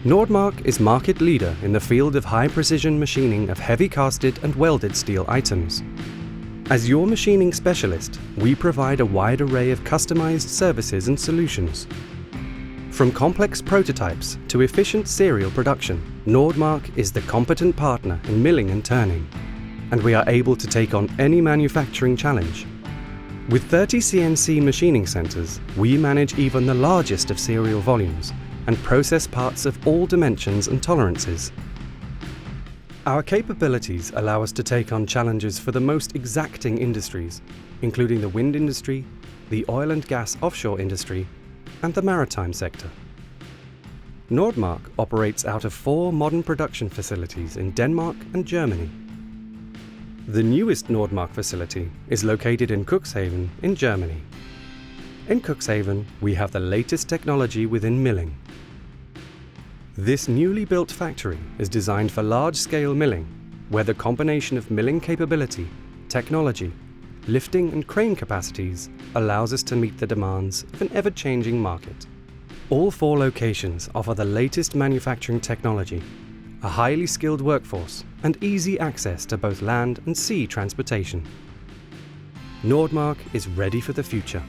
Nordmark is market leader in the field of high-precision machining of heavy casted and welded steel items. As your machining specialist, we provide a wide array of customized services and solutions. From complex prototypes to efficient serial production, Nordmark is the competent partner in milling and turning, and we are able to take on any manufacturing challenge. With 30 CNC machining centers, we manage even the largest of serial volumes and process parts of all dimensions and tolerances. Our capabilities allow us to take on challenges for the most exacting industries, including the wind industry, the oil and gas offshore industry, and the maritime sector. Nordmark operates out of 4 modern production facilities in Denmark and Germany. The newest Nordmark facility is located in Cuxhaven in Germany. In Cuxhaven, we have the latest technology within milling. This newly built factory is designed for large-scale milling, where the combination of milling capability, technology, lifting and crane capacities allows us to meet the demands of an ever-changing market. All 4 locations offer the latest manufacturing technology, a highly skilled workforce, and easy access to both land and sea transportation. Nordmark is ready for the future.